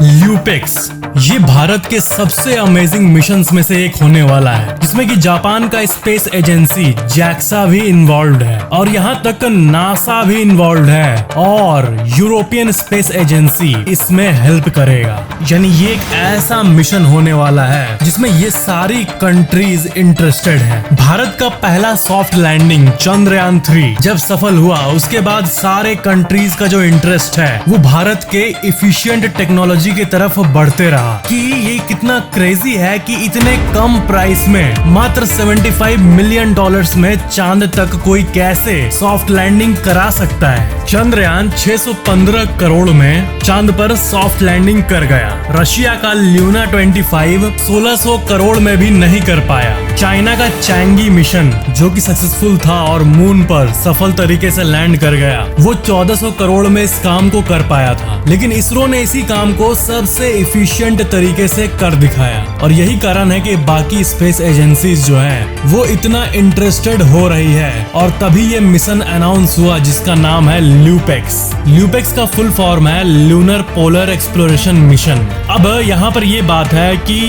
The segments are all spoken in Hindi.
ल्यूपेक्स ये भारत के सबसे अमेजिंग मिशंस में से एक होने वाला है, जिसमें कि जापान का स्पेस एजेंसी जैक्सा भी इन्वॉल्व है और यहाँ तक नासा भी इन्वॉल्व है और यूरोपियन स्पेस एजेंसी इसमें हेल्प करेगा। यानी ये एक ऐसा मिशन होने वाला है जिसमें ये सारी कंट्रीज इंटरेस्टेड है। भारत का पहला सॉफ्ट लैंडिंग चंद्रयान 3 जब सफल हुआ, उसके बाद सारे कंट्रीज का जो इंटरेस्ट है वो भारत के इफिशिएंट टेक्नोलॉजी की तरफ बढ़ते रहा कि ये कितना क्रेजी है कि इतने कम प्राइस में मात्र $75 मिलियन में चांद तक कोई कैसे सॉफ्ट लैंडिंग करा सकता है। चंद्रयान 615 करोड़ में चांद पर सॉफ्ट लैंडिंग कर गया। रशिया का ल्यूना 25 1600 करोड़ में भी नहीं कर पाया। चाइना का चैंगी मिशन जो कि सक्सेसफुल था और मून पर सफल तरीके से लैंड कर गया, वो 1400 करोड़ में इस काम को कर पाया था। लेकिन इसरो ने इसी काम को सबसे इफिशिएंट तरीके से कर दिखाया और यही कारण है कि बाकी स्पेस एजेंसीज जो हैं वो इतना इंटरेस्टेड हो रही है और तभी ये मिशन अनाउंस हुआ जिसका नाम है ल्यूपेक्स। ल्यूपेक्स का फुल फॉर्म है लूनर पोलर एक्सप्लोरेशन मिशन। अब यहाँ पर ये बात है कि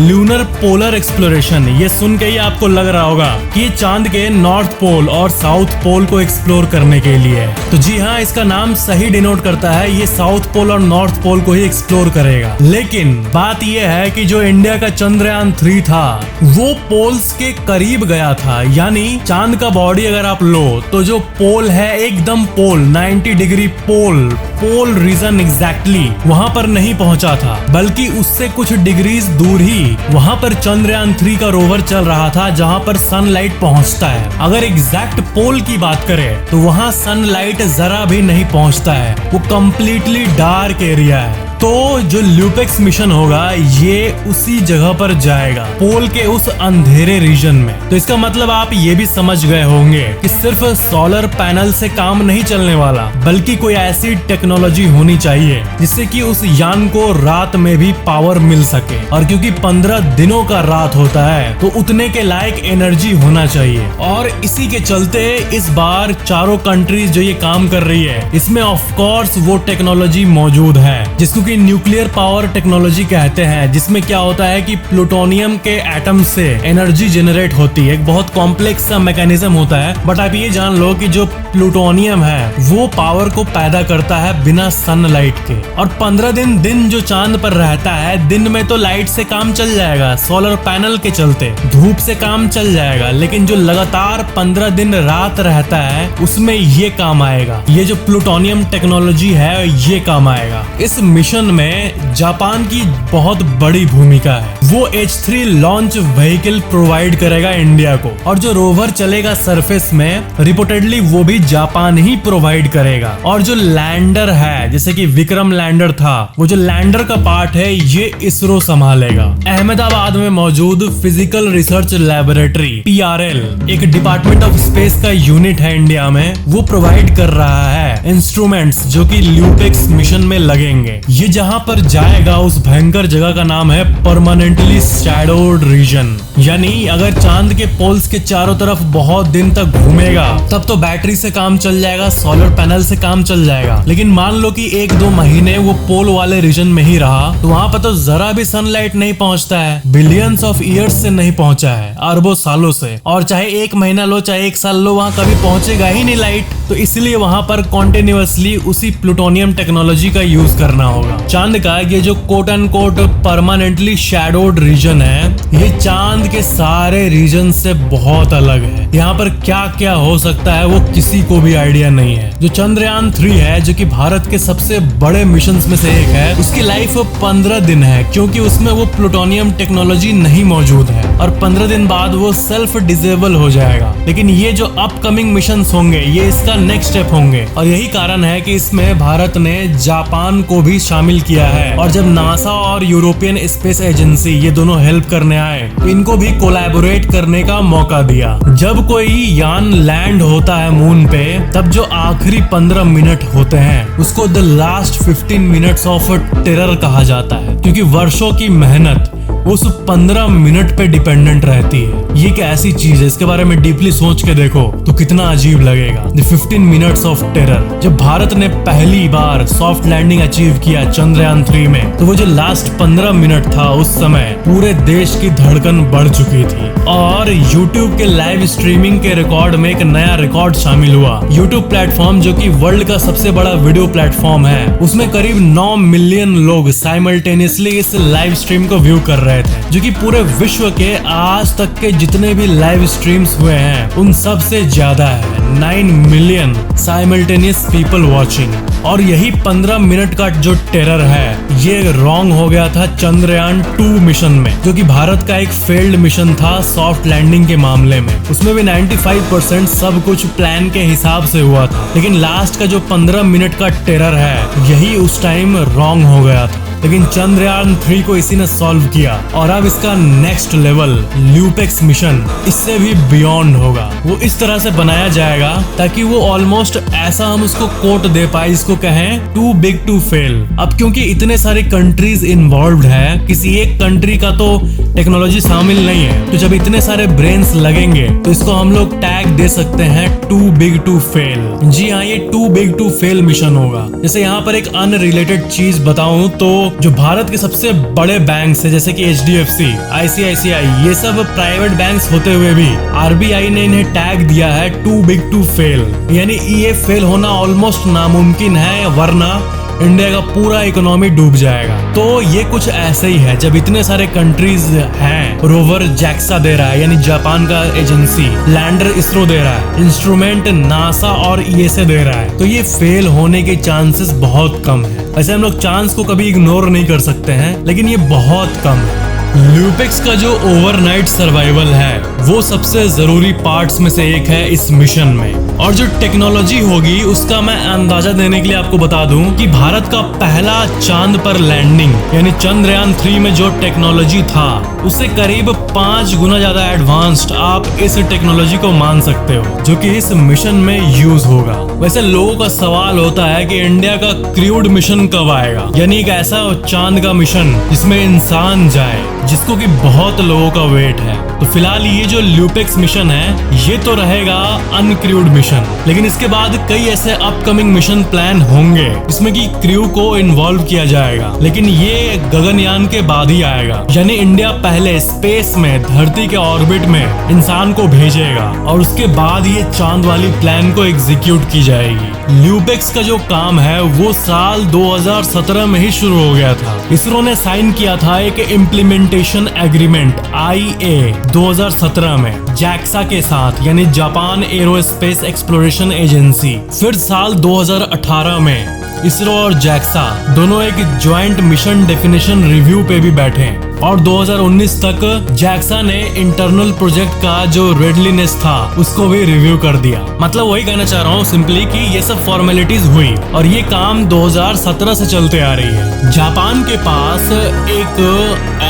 लूनर पोलर एक्सप्लोरेशन, ये सुन के ही आपको लग रहा होगा कि ये चांद के नॉर्थ पोल और साउथ पोल को एक्सप्लोर करने के लिए है। तो जी हाँ, इसका नाम सही डिनोट करता है, ये साउथ पोल और नॉर्थ पोल को ही एक्सप्लोर करेगा। लेकिन बात यह है कि जो इंडिया का चंद्रयान 3 था वो पोल्स के करीब गया था। यानी चांद का बॉडी अगर आप लो तो जो पोल है एकदम पोल 90 डिग्री पोल रीजन एग्जैक्टली वहां पर नहीं पहुंचा था, बल्कि उससे कुछ डिग्रीज दूर ही वहां पर चंद्रयान 3 का रोवर चल रहा था जहां पर सनलाइट पहुंचता है। अगर एग्जैक्ट पोल की बात करें तो वहां सनलाइट जरा भी नहीं पहुंचता है, वो कंप्लीटली डार्क एरिया है। तो जो ल्यूपेक्स मिशन होगा ये उसी जगह पर जाएगा, पोल के उस अंधेरे रीजन में। तो इसका मतलब आप ये भी समझ गए होंगे कि सिर्फ सोलर पैनल से काम नहीं चलने वाला, बल्कि कोई ऐसी टेक्नोलॉजी होनी चाहिए जिससे कि उस यान को रात में भी पावर मिल सके। और क्योंकि 15 दिनों का रात होता है तो उतने के लायक एनर्जी होना चाहिए। और इसी के चलते इस बार चारों कंट्रीज जो ये काम कर रही है इसमें ऑफ कोर्स वो टेक्नोलॉजी मौजूद है जिसको न्यूक्लियर पावर टेक्नोलॉजी कहते हैं, जिसमें क्या होता है कि प्लूटोनियम के एटम से एनर्जी जनरेट होती है। एक बहुत कॉम्प्लेक्स सा मैकेनिज्म होता है, बट आप ये जान लो कि जो प्लूटोनियम है वो पावर को पैदा करता है बिना सनलाइट के। और 15 दिन जो चांद पर रहता है, दिन में तो लाइट से काम चल जाएगा, सोलर पैनल के चलते धूप से काम चल जाएगा, लेकिन जो लगातार 15 दिन रात रहता है उसमें ये काम आएगा। ये जो प्लूटोनियम टेक्नोलॉजी है ये काम आएगा। इस मिशन में जापान की बहुत बड़ी भूमिका है। वो H3 लॉन्च व्हीकल प्रोवाइड करेगा इंडिया को, और जो रोवर चलेगा सरफेस में रिपोर्टेडली वो भी जापान ही प्रोवाइड करेगा। और जो लैंडर है, जैसे कि विक्रम लैंडर था, वो जो लैंडर का पार्ट है ये इसरो संभालेगा। अहमदाबाद में मौजूद फिजिकल रिसर्च लैबोरेटरी PRL एक डिपार्टमेंट ऑफ स्पेस का यूनिट है इंडिया में, वो प्रोवाइड कर रहा है इंस्ट्रूमेंट्स जो कि ल्यूपेक्स मिशन में लगेंगे। ये जहां पर जाएगा उस भयंकर जगह का नाम है परमानेंटली शैडोड रीजन। यानी अगर चांद के पोल्स के चारों तरफ बहुत दिन तक घूमेगा तब तो बैटरी से काम चल जाएगा, सोलर पैनल से काम चल जाएगा। लेकिन मान लो कि 1-2 महीने वो पोल वाले रीजन में ही रहा तो वहां पर तो जरा भी सनलाइट नहीं पहुंचता है, बिलियंस ऑफ ईयर्स से नहीं पहुंचा है, अरबों सालों से। और चाहे 1 महीना लो चाहे 1 साल लो, वहां कभी पहुंचेगा ही नहीं लाइट। तो इसलिए वहां पर कॉन्टिन्यूअसली उसी प्लूटोनियम टेक्नोलॉजी का यूज करना होगा। चांद का ये जो quote and quote permanently shadowed region है, ये चांद के सारे रीजन से बहुत अलग है। यहाँ पर क्या क्या हो सकता है वो किसी को भी आइडिया नहीं है। जो चंद्रयान 3 है, जो कि भारत के सबसे बड़े मिशंस में से एक है, उसकी लाइफ 15 दिन है क्योंकि उसमें वो प्लूटोनियम टेक्नोलॉजी नहीं मौजूद है और 15 दिन बाद वो सेल्फ डिसेबल हो जाएगा। लेकिन ये जो अपकमिंग मिशंस होंगे ये इसका नेक्स्ट स्टेप होंगे और यही कारण है कि इसमें भारत ने जापान को भी शामिल किया है। और जब नासा और यूरोपियन स्पेस एजेंसी ये दोनों हेल्प करने आए तो इनको भी कोलैबोरेट करने का मौका दिया। जब कोई यान लैंड होता है मून पे तब जो आखिरी 15 मिनट होते हैं उसको the last 15 minutes of terror कहा जाता है, क्योंकि वर्षों की मेहनत उस 15 मिनट पे डिपेंडेंट रहती है। ये क्या ऐसी चीज है, इसके बारे में डीपली सोच के देखो तो कितना अजीब लगेगा। The 15 minutes of terror. जब भारत ने पहली बार सॉफ्ट लैंडिंग अचीव किया चंद्रयान 3 में, तो वो जो लास्ट 15 मिनट था, उस समय पूरे देश की धड़कन बढ़ चुकी थी। और YouTube के लाइव स्ट्रीमिंग के रिकॉर्ड में एक नया रिकॉर्ड शामिल हुआ। YouTube प्लेटफॉर्म, जो कि वर्ल्ड का सबसे बड़ा वीडियो प्लेटफॉर्म है, उसमें करीब 9 मिलियन लोग साइमल्टेनियसली इस लाइव स्ट्रीम को व्यू कर रहे थे, जो कि पूरे विश्व के आज तक के जितने भी लाइव स्ट्रीम्स हुए हैं उन सब से ज्यादा है। 9 मिलियन साइमल्टेनियस पीपल वॉचिंग। और यही 15 मिनट का जो टेरर है, ये रॉन्ग हो गया था चंद्रयान 2 मिशन में, जो कि भारत का एक फेल्ड मिशन था सॉफ्ट लैंडिंग के मामले में। उसमें भी 95% सब कुछ प्लान के हिसाब से हुआ था, लेकिन लास्ट का जो 15 मिनट का टेरर है, यही उस टाइम रॉन्ग हो गया था। लेकिन चंद्रयान 3 को इसी ने सॉल्व किया, और अब इसका नेक्स्ट लेवल ल्यूपेक्स मिशन इससे भी बियॉन्ड होगा। वो इस तरह से बनाया जाएगा ताकि वो ऑलमोस्ट ऐसा हम उसको कोट दे पाए, इसको कहें टू बिग टू फेल। अब क्योंकि इतने सारे कंट्रीज इन्वॉल्व्ड है, किसी एक कंट्री का तो टेक्नोलॉजी शामिल नहीं है, तो जब इतने सारे ब्रेन्स लगेंगे तो इसको हम लोग टैग दे सकते हैं टू बिग टू फेल। जी हाँ, ये too big to fail mission होगा। जैसे यहाँ पर एक अनरिलेटेड चीज बताऊं तो जो भारत के सबसे बड़े बैंक्स है, जैसे कि HDFC, ICICI, ये सब प्राइवेट बैंक्स होते हुए भी RBI ने इन्हें टैग दिया है टू बिग टू फेल। यानी ये फेल होना ऑलमोस्ट नामुमकिन है, वरना इंडिया का पूरा इकोनॉमी डूब जाएगा। तो ये कुछ ऐसे ही है, जब इतने सारे कंट्रीज हैं, रोवर JAXA दे रहा है यानी जापान का एजेंसी, लैंडर इसरो दे रहा है, इंस्ट्रूमेंट नासा और ESA दे रहा है, तो ये फेल होने के चांसेस बहुत कम है। वैसे हम लोग चांस को कभी इग्नोर नहीं कर सकते हैं, लेकिन ये बहुत कम है। ल्यूपेक्स का जो ओवरनाइट सर्वाइवल है, वो सबसे जरूरी पार्ट्स में से एक है इस मिशन में। और जो टेक्नोलॉजी होगी उसका मैं अंदाजा देने के लिए आपको बता दूं कि भारत का पहला चांद पर लैंडिंग यानी चंद्रयान 3 में जो टेक्नोलॉजी था, उससे करीब 5 गुना ज्यादा एडवांस्ड आप इस टेक्नोलॉजी को मान सकते हो, जो कि इस मिशन में यूज होगा। वैसे लोगों का सवाल होता है कि इंडिया का क्रूड मिशन कब आएगा, यानी एक ऐसा चांद का मिशन जिसमें इंसान जाए, जिसको कि बहुत लोगों का वेट है। तो फिलहाल ये जो ल्यूपेक्स मिशन है, ये तो रहेगा अनक्रूड मिशन, लेकिन इसके बाद कई ऐसे अपकमिंग मिशन प्लान होंगे इसमें कि क्रू को इन्वॉल्व किया जाएगा, लेकिन ये गगनयान के बाद ही आएगा। यानी इंडिया पहले स्पेस में धरती के ऑर्बिट में इंसान को भेजेगा और उसके बाद ये चांद वाली प्लान को एग्जीक्यूट की जाएगी। ल्यूपेक्स का जो काम है वो साल 2017 में ही शुरू हो गया था। इसरो ने साइन किया था एक इम्प्लीमेंटेशन एग्रीमेंट IA 2017 में JAXA के साथ, यानी जापान एरोस्पेस एक्सप्लोरेशन एजेंसी। फिर साल 2018 में इसरो और JAXA दोनों एक ज्वाइंट मिशन डेफिनेशन रिव्यू पे भी बैठे, और 2019 तक JAXA ने इंटरनल प्रोजेक्ट का जो रेडलीनेस था उसको भी रिव्यू कर दिया। मतलब वही कहना चाह रहा हूँ सिंपली कि ये सब फॉर्मेलिटीज हुई और ये काम 2017 से चलते आ रही है। जापान के पास एक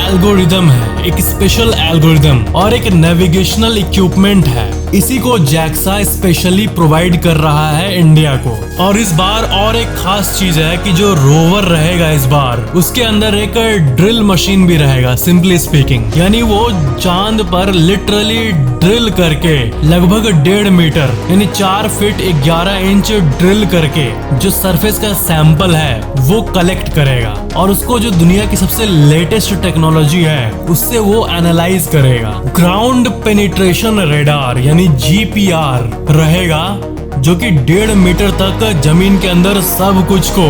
एल्गोरिदम है, एक स्पेशल एल्गोरिदम और एक नेविगेशनल इक्विपमेंट है। इसी को JAXA स्पेशली प्रोवाइड कर रहा है इंडिया को। और इस बार और एक खास चीज है कि जो रोवर रहेगा इस बार, उसके अंदर एक ड्रिल मशीन भी रहेगा। सिंपली स्पीकिंग, यानी वो चांद पर लिटरली ड्रिल करके लगभग 1.5 मीटर यानी 4 फीट 11 इंच ड्रिल करके जो सरफेस का सैंपल है वो कलेक्ट करेगा, और उसको जो दुनिया की सबसे लेटेस्ट टेक्नोलॉजी है उससे वो एनालाइज करेगा। ग्राउंड पेनिट्रेशन रेडार यानी GPR रहेगा, जो कि 1.5 मीटर तक जमीन के अंदर सब कुछ को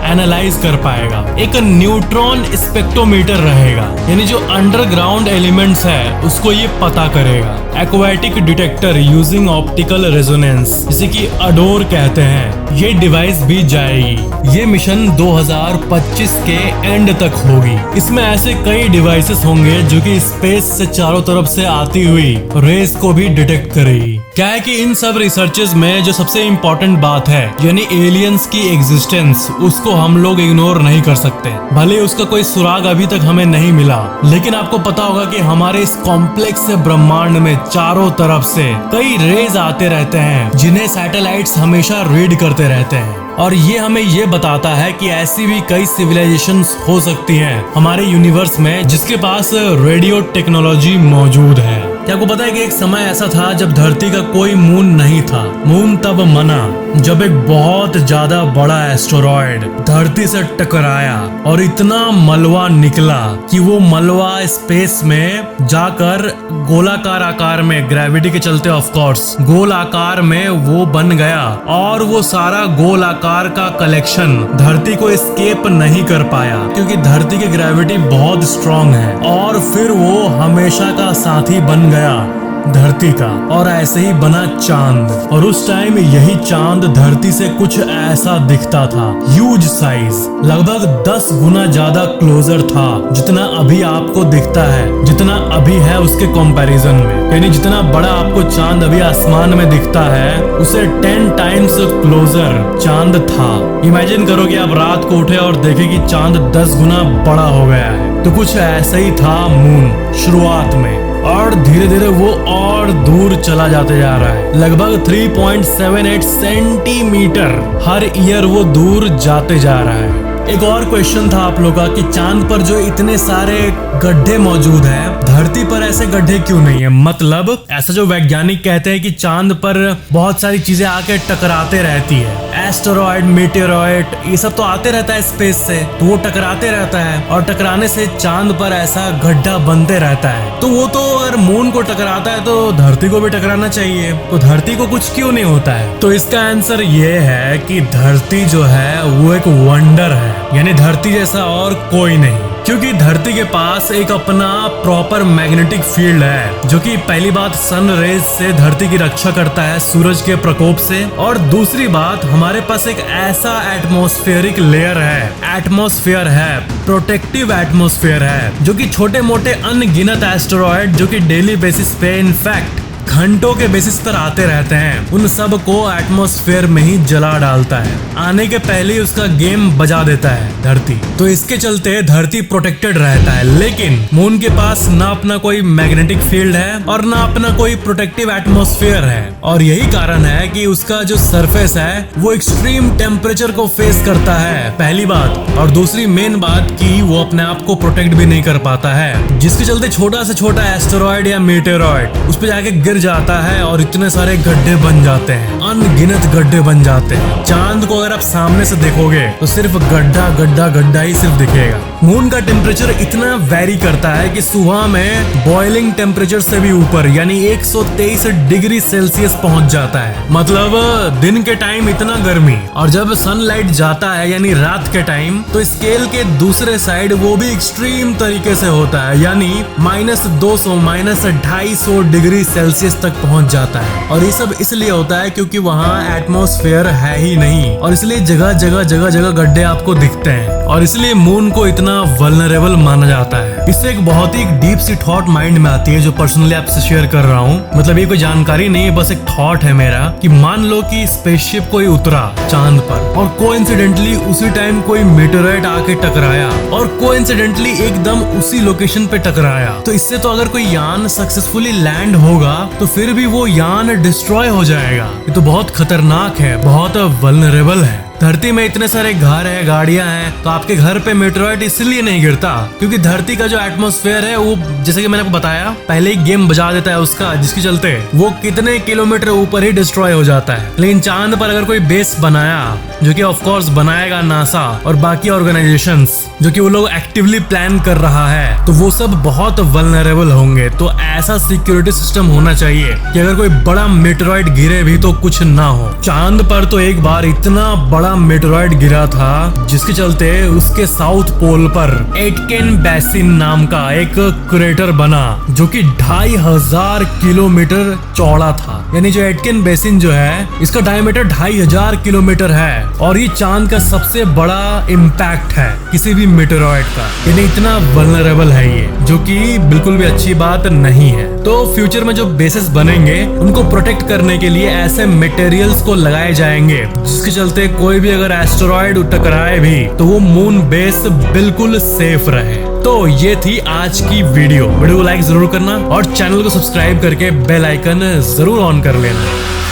एनालाइज कर पाएगा। एक न्यूट्रॉन स्पेक्ट्रोमीटर रहेगा, यानी जो अंडरग्राउंड एलिमेंट्स है उसको ये पता करेगा। Aquatic detector using optical resonance, जिसे कि अडोर कहते हैं, ये डिवाइस भी जाएगी। ये मिशन 2025 के एंड तक होगी। इसमें ऐसे कई डिवाइसेस होंगे जो कि स्पेस से चारों तरफ से आती हुई रेस को भी डिटेक्ट करेगी। क्या है कि इन सब रिसर्चेस में जो सबसे इम्पोर्टेंट बात है यानी एलियंस की एग्जिस्टेंस, उसको हम लोग इग्नोर नहीं कर सकते। भले उसका कोई सुराग अभी तक हमें नहीं मिला, लेकिन आपको पता होगा कि हमारे इस कॉम्प्लेक्स ब्रह्मांड में चारों तरफ से कई रेज आते रहते हैं जिन्हें सैटेलाइट्स हमेशा रीड करते रहते हैं। और ये हमें ये बताता है कि ऐसी भी कई सिविलाइजेशंस हो सकती हैं हमारे यूनिवर्स में जिसके पास रेडियो टेक्नोलॉजी मौजूद है। क्या आपको पता है कि एक समय ऐसा था जब धरती का कोई मून नहीं था। मून तब बना जब एक बहुत ज्यादा बड़ा एस्टेरॉयड धरती से टकराया और इतना मलबा निकला कि वो मलबा स्पेस में जाकर गोलाकार आकार में, ग्रेविटी के चलते ऑफ कोर्स गोल आकार में वो बन गया और वो सारा गोल आकार का कलेक्शन धरती को एस्केप नहीं कर पाया क्योंकि धरती की ग्रेविटी बहुत स्ट्रांग है। और फिर वो हमेशा का साथी बन गया धरती का, और ऐसे ही बना चांद। और उस टाइम यही चांद धरती से कुछ ऐसा दिखता था, ह्यूज साइज, लगभग 10 गुना ज्यादा क्लोजर था जितना अभी आपको दिखता है, जितना अभी है उसके कंपैरिजन में। यानी जितना बड़ा आपको चांद अभी आसमान में दिखता है उसे 10 टाइम्स क्लोजर चांद था। इमेजिन करो कि आप रात को उठे और देखे कि चांद 10 गुना बड़ा हो गया है। तो कुछ ऐसा ही था मून शुरुआत में, और धीरे धीरे वो और दूर चला जाते जा रहा है। लगभग 3.78 सेंटीमीटर हर ईयर वो दूर जाते जा रहा है। एक और क्वेश्चन था आप लोगों का कि चांद पर जो इतने सारे गड्ढे मौजूद हैं, धरती पर ऐसे गड्ढे क्यों नहीं है? मतलब ऐसा जो वैज्ञानिक कहते हैं कि चांद पर बहुत सारी चीजें आके टकराते रहती है, एस्टेरॉयड, मीटेरॉयड, ये सब तो आते रहता है स्पेस से, तो वो टकराते रहता है और टकराने से चांद पर ऐसा गड्ढा बनते रहता है। तो वो तो अगर मून को टकराता है तो धरती को भी टकराना चाहिए, तो धरती को कुछ क्यों नहीं होता है? तो इसका आंसर ये है कि धरती जो है वो एक वंडर है, यानी धरती जैसा और कोई नहीं, क्योंकि धरती के पास एक अपना प्रॉपर मैग्नेटिक फील्ड है जो कि पहली बात सन रेज से धरती की रक्षा करता है सूरज के प्रकोप से, और दूसरी बात हमारे पास एक ऐसा एटमॉस्फेरिक लेयर है, एटमॉस्फेयर है, प्रोटेक्टिव एटमॉस्फेयर है, जो कि छोटे मोटे अनगिनत एस्टेरॉयड जो कि डेली बेसिस पे इनफैक्ट घंटों के बेसिस पर आते रहते हैं, उन सब को एटमॉस्फेयर में ही जला डालता है, आने के पहले ही उसका गेम बजा देता है धरती। तो इसके चलते धरती प्रोटेक्टेड रहता है। लेकिन मून के पास ना अपना कोई मैग्नेटिक फील्ड है और ना अपना कोई प्रोटेक्टिव एटमॉस्फेयर है, और यही कारण है कि उसका जो सरफेस है वो एक्सट्रीम टेम्परेचर को फेस करता है, पहली बात, और दूसरी मेन बात कि वो अपने आप को प्रोटेक्ट भी नहीं कर पाता है, जिसके चलते छोटा से छोटा एस्टेरॉयड या मीटेरॉयड उस पर जाके जाता है और इतने सारे गड्ढे बन जाते हैं, अनगिनत गड्ढे बन जाते हैं। चांद को अगर आप सामने से देखोगे तो सिर्फ गड्ढा गड्ढा गड्ढा ही सिर्फ दिखेगा। मून का टेम्परेचर इतना वेरी करता है कि सुबह में बॉइलिंग टेम्परेचर से भी ऊपर यानी 123 डिग्री सेल्सियस पहुंच जाता है। मतलब दिन के टाइम इतना गर्मी, और जब सनलाइट जाता है यानी रात के टाइम तो स्केल के दूसरे साइड वो भी एक्सट्रीम तरीके से होता है, यानी -200 -250 डिग्री सेल्सियस तक पहुंच जाता है। और ये सब इसलिए होता है क्योंकि वहाँ एटमॉस्फेयर है ही नहीं, और इसलिए जगह जगह गड्ढे आपको दिखते हैं, और इसलिए मून को इतना वल्नरेबल माना जाता है। इससे एक बहुत ही डीप सी थॉट माइंड में आती है जो पर्सनली आपसे शेयर कर रहा हूँ। मतलब ये कोई जानकारी नहीं है, बस एक थॉट है मेरा कि मान लो कि स्पेसशिप कोई उतरा चांद पर और कोइंसिडेंटली उसी टाइम कोई मीटेरॉइड आके टकराया और कोइंसिडेंटली एकदम उसी लोकेशन पे टकराया, तो इससे तो अगर कोई यान सक्सेसफुली लैंड होगा तो फिर भी वो यान डिस्ट्रॉय हो जाएगा। ये तो बहुत खतरनाक है, बहुत वल्नरेबल है। धरती में इतने सारे घर है, गाड़ियां हैं, तो आपके घर पे मेटेरॉइड इसलिए नहीं गिरता क्योंकि धरती का जो एटमॉस्फेयर है वो, जैसे कि मैंने आपको बताया, पहले ही गेम बजा देता है उसका, जिसके चलते वो कितने किलोमीटर ऊपर ही डिस्ट्रॉय हो जाता है। लेकिन चांद पर अगर कोई बेस बनाया, जो कि ऑफ कोर्स बनाएगा नासा और बाकी ऑर्गेनाइजेशंस, जो कि वो लोग एक्टिवली प्लान कर रहा है, तो वो सब बहुत वल्नरेबल होंगे। तो ऐसा सिक्योरिटी सिस्टम होना चाहिए कि अगर कोई बड़ा मेटेरॉइड गिरे भी तो कुछ ना हो। चांद पर तो एक बार इतना बड़ा मेटेरॉइड गिरा था जिसके चलते उसके साउथ पोल पर एटकेन बेसिन नाम का एक क्रेटर बना जो कि 2500 किलोमीटर चौड़ा था। यानी जो एटकेन बेसिन जो है इसका डायमीटर 2500 किलोमीटर है, और ये चांद का सबसे बड़ा इम्पैक्ट है किसी भी मेटेरॉइड का। यानी इतना वल्नरेबल है ये, जो कि बिल्कुल भी अच्छी बात नहीं है। तो फ्यूचर में जो बेसेस बनेंगे उनको प्रोटेक्ट करने के लिए ऐसे मटेरियल्स को लगाए जाएंगे जिसके चलते कोई भी अगर एस्टेरॉयड टकराए भी तो वो मून बेस बिल्कुल सेफ रहे। तो ये थी आज की वीडियो को लाइक जरूर करना और चैनल को सब्सक्राइब करके बेल आइकन जरूर ऑन कर लेना।